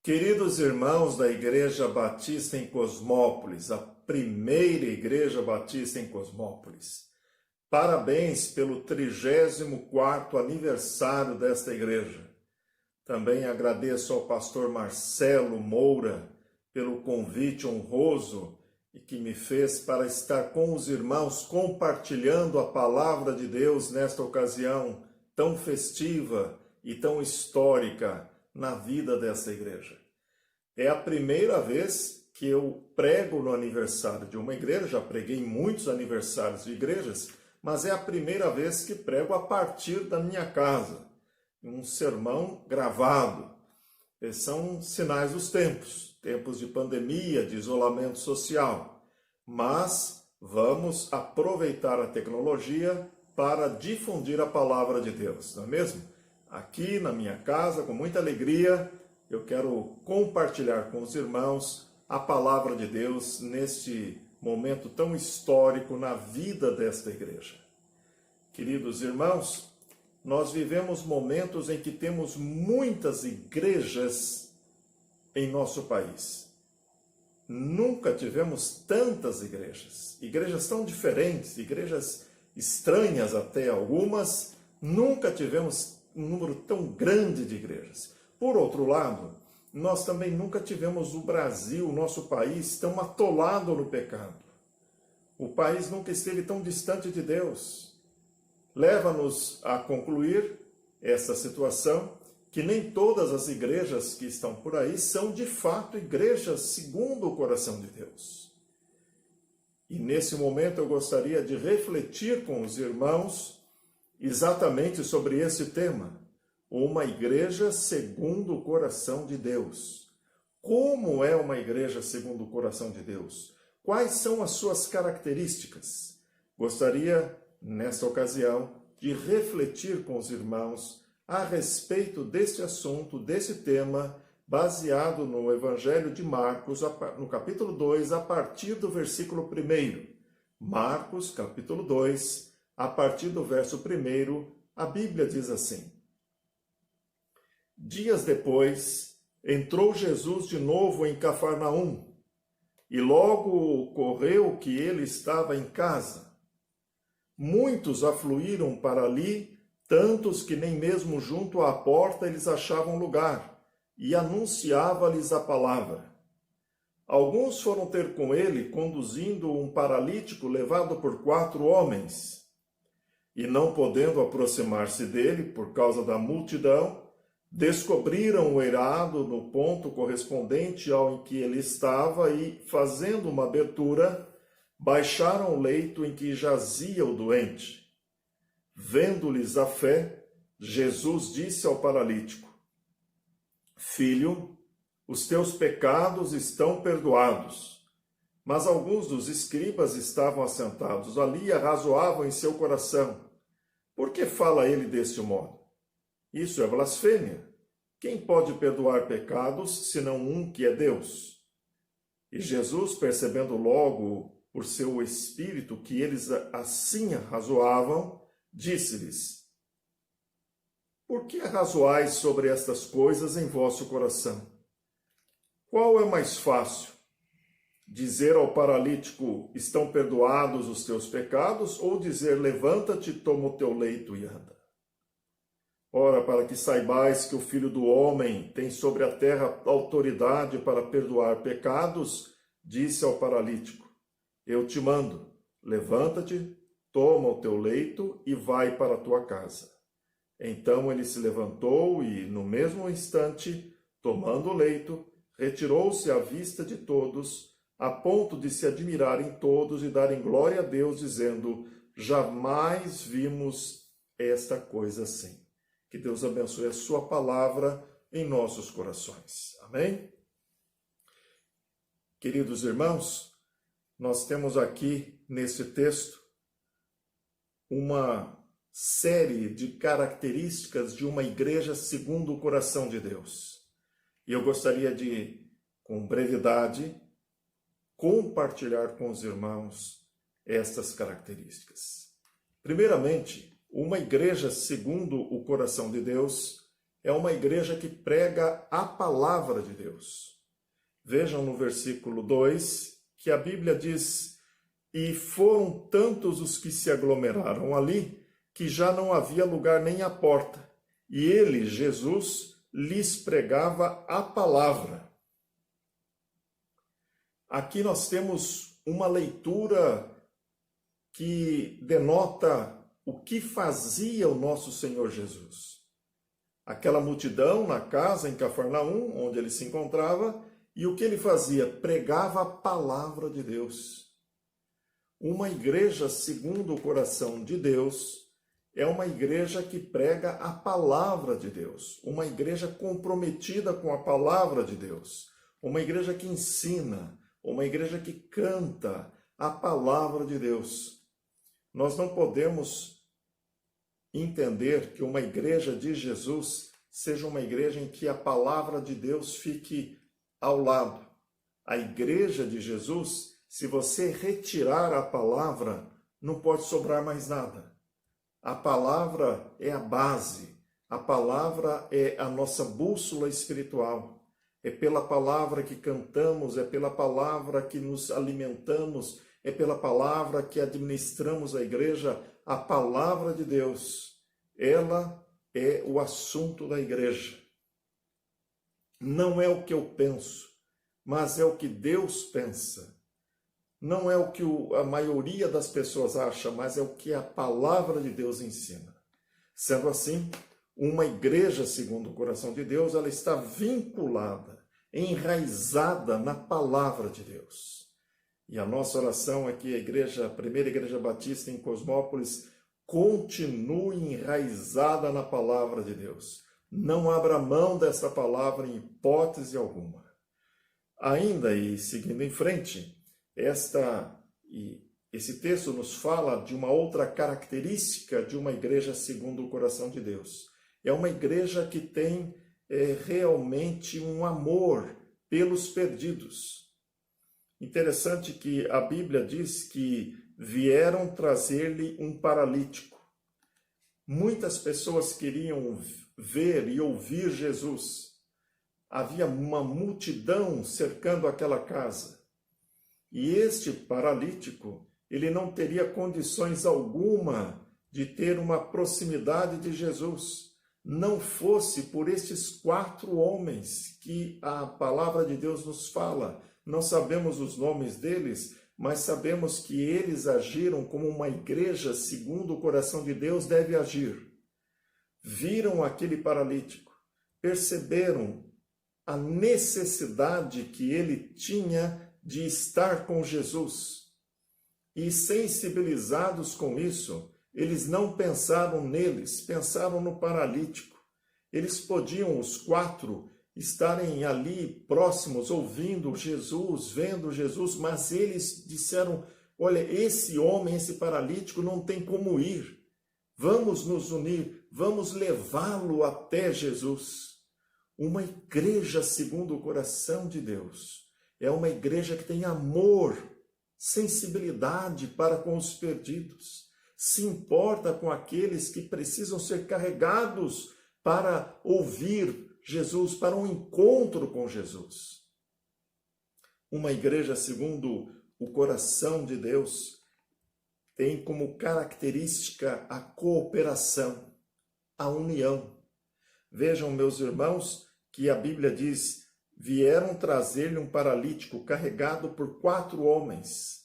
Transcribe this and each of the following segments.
Queridos irmãos da Igreja Batista em Cosmópolis, a primeira Igreja Batista em Cosmópolis, parabéns pelo 34º aniversário desta igreja. Também agradeço ao pastor Marcelo Moura pelo convite honroso e que me fez para estar com os irmãos compartilhando a palavra de Deus nesta ocasião tão festiva e tão histórica na vida dessa igreja. É a primeira vez que eu prego no aniversário de uma igreja, já preguei em muitos aniversários de igrejas, mas é a primeira vez que prego a partir da minha casa, um sermão gravado. São sinais dos tempos, tempos de pandemia, de isolamento social, mas vamos aproveitar a tecnologia para difundir a palavra de Deus, não é mesmo? Aqui na minha casa, com muita alegria, eu quero compartilhar com os irmãos a palavra de Deus neste momento tão histórico na vida desta igreja. Queridos irmãos, nós vivemos momentos em que temos muitas igrejas em nosso país. Nunca tivemos tantas igrejas tão diferentes, igrejas estranhas até algumas, nunca tivemos um número tão grande de igrejas. Por outro lado, nós também nunca tivemos o Brasil, o nosso país, tão atolado no pecado. O país nunca esteve tão distante de Deus. Leva-nos a concluir essa situação que nem todas as igrejas que estão por aí são de fato igrejas segundo o coração de Deus. E nesse momento eu gostaria de refletir com os irmãos exatamente sobre esse tema, uma igreja segundo o coração de Deus. Como é uma igreja segundo o coração de Deus? Quais são as suas características? Gostaria, nesta ocasião, de refletir com os irmãos a respeito deste assunto, desse tema, baseado no Evangelho de Marcos, no capítulo 2, a partir do versículo 1. Marcos, capítulo 2, a partir do verso 1, a Bíblia diz assim: Dias depois, entrou Jesus de novo em Cafarnaum, e logo ocorreu que ele estava em casa. Muitos afluíram para ali, tantos que nem mesmo junto à porta eles achavam lugar, e anunciava-lhes a palavra. Alguns foram ter com ele, conduzindo um paralítico levado por 4 homens. E não podendo aproximar-se dele por causa da multidão, descobriram o eirado no ponto correspondente ao em que ele estava e, fazendo uma abertura, baixaram o leito em que jazia o doente. Vendo-lhes a fé, Jesus disse ao paralítico: Filho, os teus pecados estão perdoados. Mas alguns dos escribas estavam assentados ali e arrazoavam em seu coração: Por que fala ele deste modo? Isso é blasfêmia. Quem pode perdoar pecados, senão um que é Deus? E Jesus, percebendo logo por seu espírito que eles assim arrazoavam, disse-lhes: Por que arrazoais sobre estas coisas em vosso coração? Qual é mais fácil? Dizer ao paralítico: Estão perdoados os teus pecados? Ou dizer: Levanta-te, toma o teu leito e anda? Ora, para que saibais que o Filho do Homem tem sobre a terra autoridade para perdoar pecados, disse ao paralítico: Eu te mando, levanta-te, toma o teu leito e vai para a tua casa. Então ele se levantou e, no mesmo instante, tomando o leito, retirou-se à vista de todos, a ponto de se admirarem todos e darem glória a Deus, dizendo: Jamais vimos esta coisa assim. Que Deus abençoe a sua palavra em nossos corações. Amém? Queridos irmãos, nós temos aqui nesse texto uma série de características de uma igreja segundo o coração de Deus. E eu gostaria de, com brevidade, compartilhar com os irmãos estas características. Primeiramente, uma igreja segundo o coração de Deus é uma igreja que prega a palavra de Deus. Vejam no versículo 2 que a Bíblia diz: e foram tantos os que se aglomeraram ali, que já não havia lugar nem à porta. E ele, Jesus, lhes pregava a palavra. Aqui nós temos uma leitura que denota o que fazia o nosso Senhor Jesus. Aquela multidão na casa em Cafarnaum, onde ele se encontrava, e o que ele fazia? Pregava a palavra de Deus. Uma igreja segundo o coração de Deus é uma igreja que prega a palavra de Deus, uma igreja comprometida com a palavra de Deus, uma igreja que ensina, uma igreja que canta a palavra de Deus. Nós não podemos entender que uma igreja de Jesus seja uma igreja em que a palavra de Deus fique ao lado. A igreja de Jesus, se você retirar a palavra, não pode sobrar mais nada. A palavra é a base, a palavra é a nossa bússola espiritual. É pela palavra que cantamos, é pela palavra que nos alimentamos, é pela palavra que administramos a igreja. A palavra de Deus, ela é o assunto da igreja. Não é o que eu penso, mas é o que Deus pensa. Não é o que a maioria das pessoas acha, mas é o que a palavra de Deus ensina. Sendo assim, uma igreja segundo o coração de Deus, ela está vinculada, enraizada na palavra de Deus. E a nossa oração é que a primeira igreja batista em Cosmópolis continue enraizada na palavra de Deus. Não abra mão dessa palavra em hipótese alguma. Ainda e seguindo em frente, esse texto nos fala de uma outra característica de uma igreja segundo o coração de Deus. É uma igreja que tem realmente um amor pelos perdidos. Interessante que a Bíblia diz que vieram trazer-lhe um paralítico. Muitas pessoas queriam ver e ouvir Jesus. Havia uma multidão cercando aquela casa. E este paralítico, ele não teria condições alguma de ter uma proximidade de Jesus, não fosse por estes 4 homens que a palavra de Deus nos fala. Não sabemos os nomes deles, mas sabemos que eles agiram como uma igreja segundo o coração de Deus deve agir. Viram aquele paralítico, perceberam a necessidade que ele tinha de estar com Jesus. E sensibilizados com isso, eles não pensaram neles, pensaram no paralítico. Eles podiam, os 4, estarem ali próximos, ouvindo Jesus, vendo Jesus, mas eles disseram: olha, esse homem, esse paralítico não tem como ir. Vamos nos unir, vamos levá-lo até Jesus. Uma igreja segundo o coração de Deus é uma igreja que tem amor, sensibilidade para com os perdidos, se importa com aqueles que precisam ser carregados para ouvir Jesus, para um encontro com Jesus. Uma igreja segundo o coração de Deus tem como característica a cooperação, a união. Vejam, meus irmãos, que a Bíblia diz: vieram trazer-lhe um paralítico carregado por 4 homens.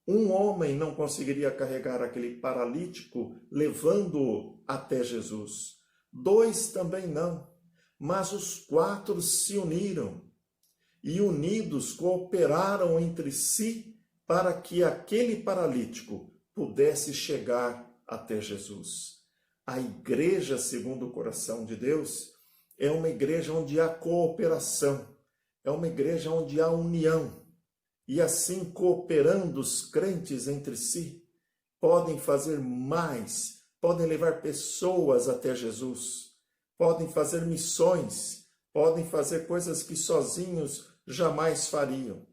Um homem não conseguiria carregar aquele paralítico levando-o até Jesus. 2 também não. Mas os 4 se uniram e unidos cooperaram entre si para que aquele paralítico pudesse chegar até Jesus. A igreja segundo o coração de Deus é uma igreja onde há cooperação, é uma igreja onde há união. E assim, cooperando os crentes entre si, podem fazer mais, podem levar pessoas até Jesus, podem fazer missões, podem fazer coisas que sozinhos jamais fariam.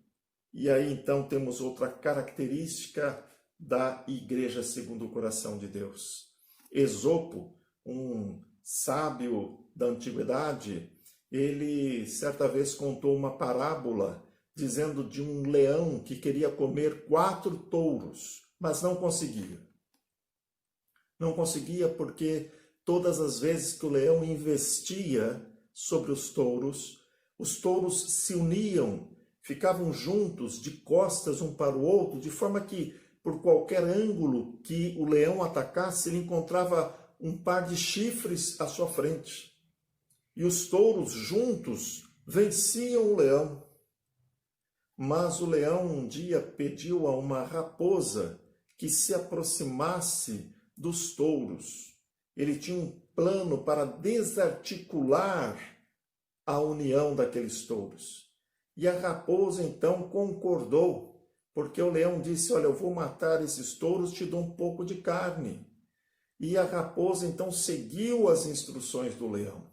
E aí então temos outra característica da igreja segundo o coração de Deus. Esopo, um sábio da antiguidade, ele certa vez contou uma parábola dizendo de um leão que queria comer 4 touros, mas não conseguia. Não conseguia porque todas as vezes que o leão investia sobre os touros se uniam, ficavam juntos, de costas um para o outro, de forma que, por qualquer ângulo que o leão atacasse, ele encontrava um par de chifres à sua frente. E os touros juntos venciam o leão. Mas o leão um dia pediu a uma raposa que se aproximasse dos touros. Ele tinha um plano para desarticular a união daqueles touros. E a raposa então concordou, porque o leão disse: olha, eu vou matar esses touros, te dou um pouco de carne. E a raposa então seguiu as instruções do leão.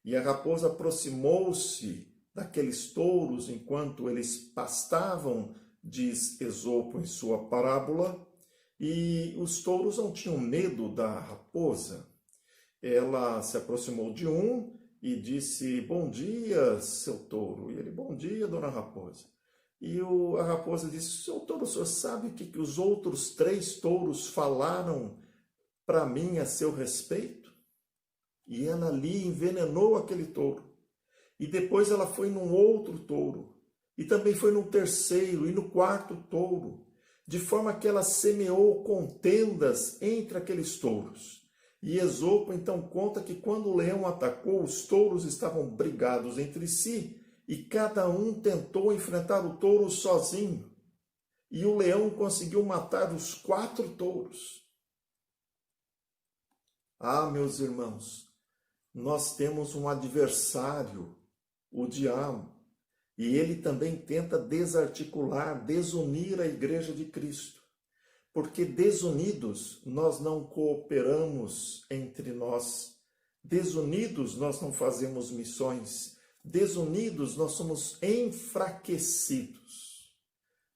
E a raposa aproximou-se daqueles touros enquanto eles pastavam, diz Esopo em sua parábola, e os touros não tinham medo da raposa. Ela se aproximou de um e disse: bom dia, seu touro. E ele: bom dia, dona raposa. E a raposa disse: seu touro, o senhor sabe o que os outros 3 touros falaram para mim a seu respeito? E ela ali envenenou aquele touro. E depois ela foi num outro touro. E também foi no terceiro e no 4º touro. De forma que ela semeou contendas entre aqueles touros. E Esopo então conta que quando o leão atacou, os touros estavam brigados entre si e cada um tentou enfrentar o touro sozinho. E o leão conseguiu matar os 4 touros. Ah, meus irmãos, nós temos um adversário, o diabo, e ele também tenta desarticular, desunir a igreja de Cristo. Porque desunidos nós não cooperamos entre nós, desunidos nós não fazemos missões, desunidos nós somos enfraquecidos.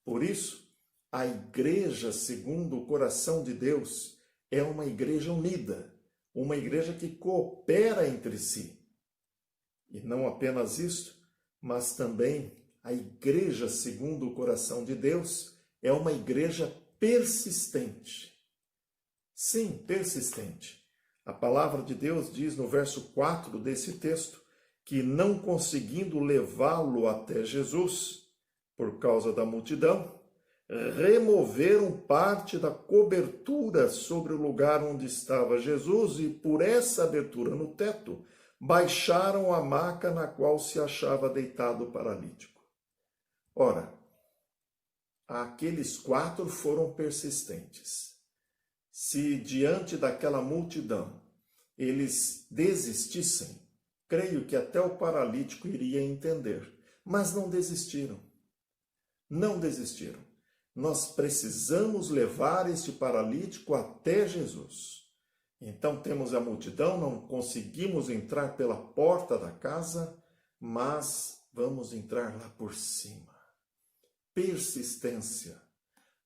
Por isso, a igreja segundo o coração de Deus é uma igreja unida, uma igreja que coopera entre si. E não apenas isso, mas também a igreja segundo o coração de Deus é uma igreja persistente. Sim, persistente. A palavra de Deus diz no verso 4 desse texto que, não conseguindo levá-lo até Jesus, por causa da multidão, removeram parte da cobertura sobre o lugar onde estava Jesus e, por essa abertura no teto, baixaram a maca na qual se achava deitado o paralítico. Ora, aqueles 4 foram persistentes. Se diante daquela multidão eles desistissem, creio que até o paralítico iria entender, mas não desistiram. Não desistiram. Nós precisamos levar este paralítico até Jesus. Então temos a multidão, não conseguimos entrar pela porta da casa, mas vamos entrar lá por cima. Persistência.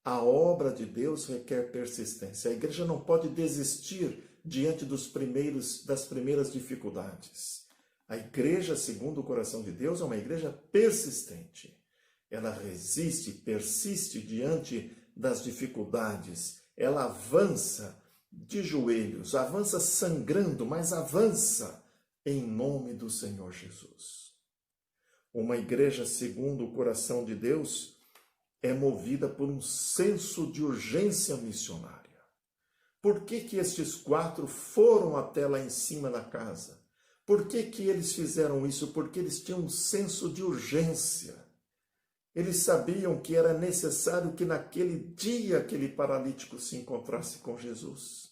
A obra de Deus requer persistência. A igreja não pode desistir diante das primeiras dificuldades. A igreja, segundo o coração de Deus, é uma igreja persistente. Ela resiste, persiste diante das dificuldades. Ela avança de joelhos, avança sangrando, mas avança em nome do Senhor Jesus. Uma igreja segundo o coração de Deus é movida por um senso de urgência missionária. Por que estes 4 foram até lá em cima da casa? Por que eles fizeram isso? Porque eles tinham um senso de urgência. Eles sabiam que era necessário que naquele dia aquele paralítico se encontrasse com Jesus.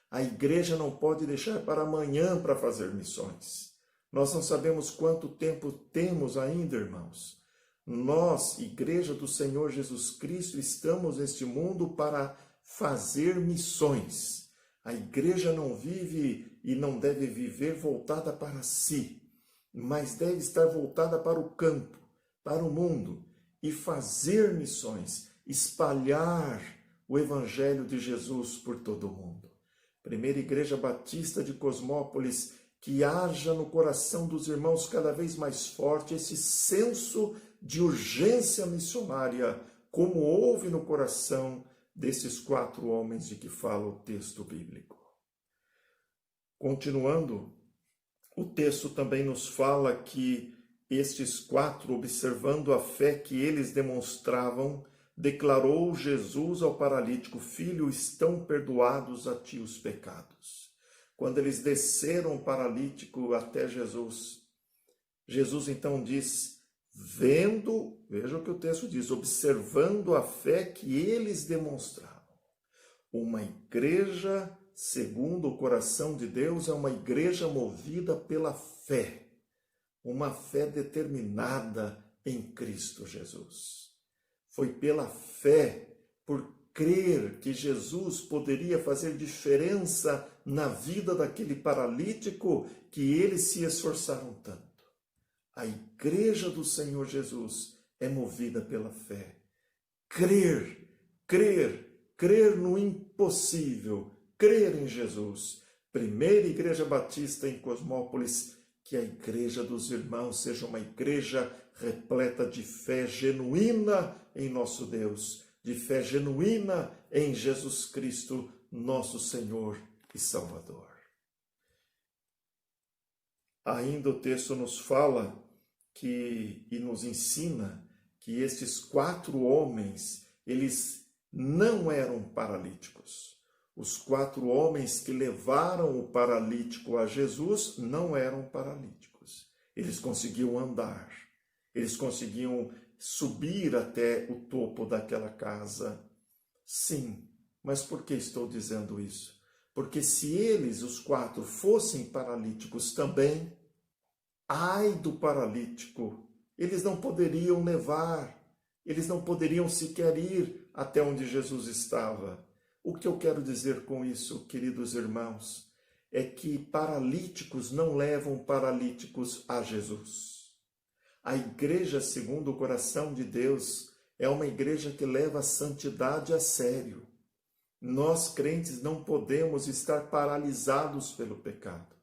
A igreja não pode deixar para amanhã para fazer missões. Nós não sabemos quanto tempo temos ainda, irmãos. Nós, Igreja do Senhor Jesus Cristo, estamos neste mundo para fazer missões. A igreja não vive e não deve viver voltada para si, mas deve estar voltada para o campo, para o mundo, e fazer missões, espalhar o Evangelho de Jesus por todo o mundo. Primeira Igreja Batista de Cosmópolis, que haja no coração dos irmãos cada vez mais forte esse senso de urgência missionária, como houve no coração desses 4 homens de que fala o texto bíblico. Continuando, o texto também nos fala que estes 4, observando a fé que eles demonstravam, declarou Jesus ao paralítico: Filho, estão perdoados a ti os pecados. Quando eles desceram o paralítico até Jesus, Jesus então diz, vendo, veja o que o texto diz, observando a fé que eles demonstravam. Uma igreja segundo o coração de Deus é uma igreja movida pela fé, uma fé determinada em Cristo Jesus. Foi pela fé, por crer que Jesus poderia fazer diferença na vida daquele paralítico, que eles se esforçaram tanto. A igreja do Senhor Jesus é movida pela fé. Crer no impossível, crer em Jesus. Primeira Igreja Batista em Cosmópolis, que a igreja dos irmãos seja uma igreja repleta de fé genuína em nosso Deus, de fé genuína em Jesus Cristo, nosso Senhor e Salvador. Ainda o texto nos fala e nos ensina que estes 4 homens, eles não eram paralíticos. Os 4 homens que levaram o paralítico a Jesus não eram paralíticos. Eles conseguiam andar, eles conseguiam subir até o topo daquela casa. Sim, mas por que estou dizendo isso? Porque se eles, os 4, fossem paralíticos também, ai do paralítico, eles não poderiam levar, eles não poderiam sequer ir até onde Jesus estava. O que eu quero dizer com isso, queridos irmãos, é que paralíticos não levam paralíticos a Jesus. A igreja segundo o coração de Deus é uma igreja que leva a santidade a sério. Nós, crentes, não podemos estar paralisados pelo pecado.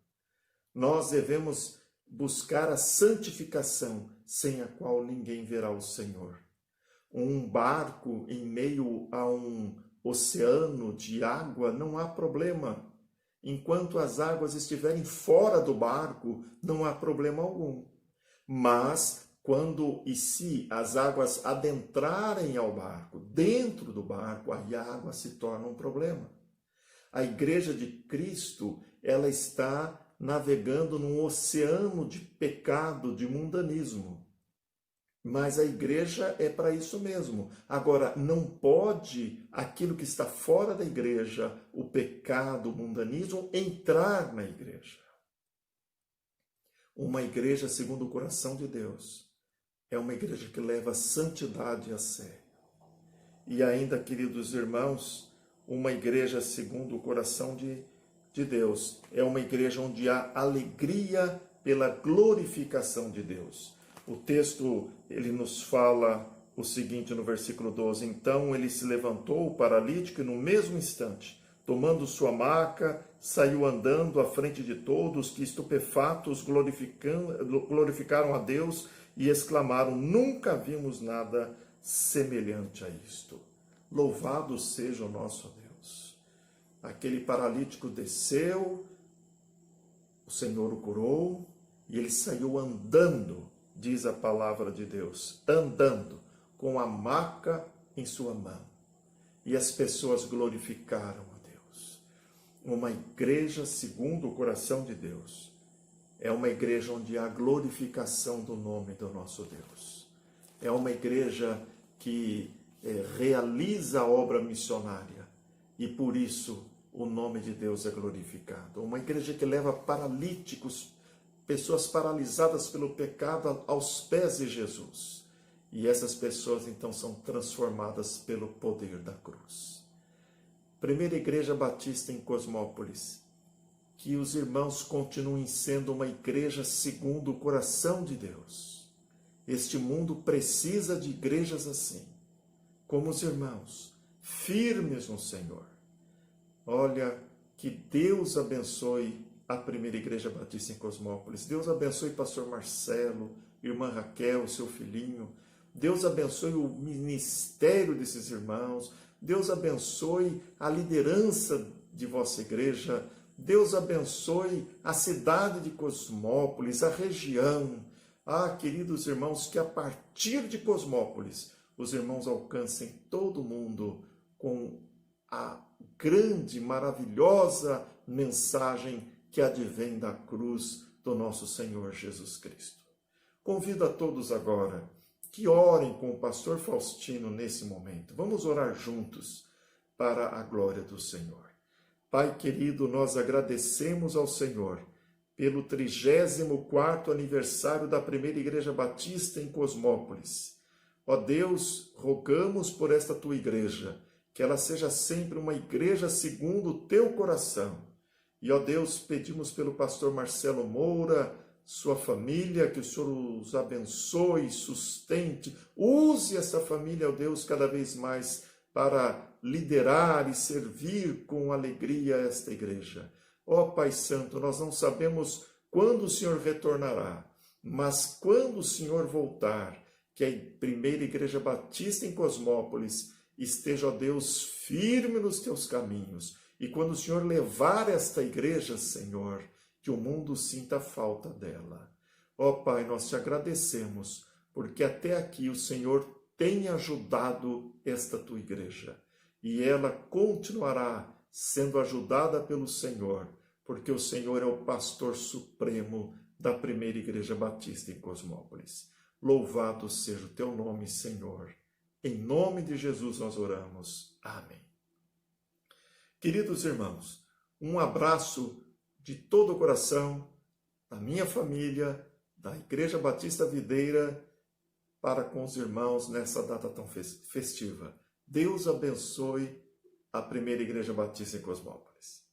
Nós devemos buscar a santificação, sem a qual ninguém verá o Senhor. Um barco em meio a um oceano de água, não há problema. Enquanto as águas estiverem fora do barco, não há problema algum. Mas quando e se as águas adentrarem ao barco, dentro do barco, aí a água se torna um problema. A igreja de Cristo, ela está navegando num oceano de pecado, de mundanismo. Mas a igreja é para isso mesmo. Agora, não pode aquilo que está fora da igreja, o pecado, o mundanismo, entrar na igreja. Uma igreja segundo o coração de Deus é uma igreja que leva a santidade a sério. E ainda, queridos irmãos, uma igreja segundo o coração de Deus é uma igreja onde há alegria pela glorificação de Deus. O texto, ele nos fala o seguinte no versículo 12, então ele se levantou, o paralítico, e no mesmo instante, tomando sua maca, saiu andando à frente de todos, que estupefatos glorificaram a Deus e exclamaram, nunca vimos nada semelhante a isto. Louvado seja o nosso Deus. Aquele paralítico desceu, o Senhor o curou, e ele saiu andando, diz a palavra de Deus, andando com a maca em sua mão. E as pessoas glorificaram a Deus. Uma igreja segundo o coração de Deus é uma igreja onde há glorificação do nome do nosso Deus. É uma igreja que realiza a obra missionária e por isso o nome de Deus é glorificado. Uma igreja que leva paralíticos, pessoas paralisadas pelo pecado aos pés de Jesus. E essas pessoas então são transformadas pelo poder da cruz. Primeira Igreja Batista em Cosmópolis. Que os irmãos continuem sendo uma igreja segundo o coração de Deus. Este mundo precisa de igrejas assim, como os irmãos, firmes no Senhor. Olha, Que Deus abençoe a Primeira Igreja Batista em Cosmópolis. Deus abençoe pastor Marcelo, irmã Raquel, seu filhinho. Deus abençoe o ministério desses irmãos. Deus abençoe a liderança de vossa igreja. Deus abençoe a cidade de Cosmópolis, a região. Queridos irmãos, que a partir de Cosmópolis, os irmãos alcancem todo mundo com a grande, maravilhosa mensagem que advém da cruz do nosso Senhor Jesus Cristo. Convido a todos agora que orem com o pastor Faustino nesse momento. Vamos orar juntos para a glória do Senhor. Pai querido, nós agradecemos ao Senhor pelo 34º aniversário da Primeira Igreja Batista em Cosmópolis. Ó Deus, rogamos por esta tua igreja, que ela seja sempre uma igreja segundo o teu coração. E, ó Deus, pedimos pelo pastor Marcelo Moura, sua família, que o Senhor os abençoe, sustente, use essa família, ó Deus, cada vez mais para liderar e servir com alegria esta igreja. Ó Pai Santo, nós não sabemos quando o Senhor retornará, mas quando o Senhor voltar, que a Primeira Igreja Batista em Cosmópolis esteja, ó Deus, firme nos teus caminhos. E quando o Senhor levar esta igreja, Senhor, que o mundo sinta falta dela. Ó Pai, nós te agradecemos, porque até aqui o Senhor tem ajudado esta tua igreja. E ela continuará sendo ajudada pelo Senhor, porque o Senhor é o pastor supremo da Primeira Igreja Batista em Cosmópolis. Louvado seja o teu nome, Senhor. Em nome de Jesus nós oramos. Amém. Queridos irmãos, um abraço de todo o coração da minha família, da Igreja Batista Videira, para com os irmãos nessa data tão festiva. Deus abençoe a Primeira Igreja Batista em Cosmópolis.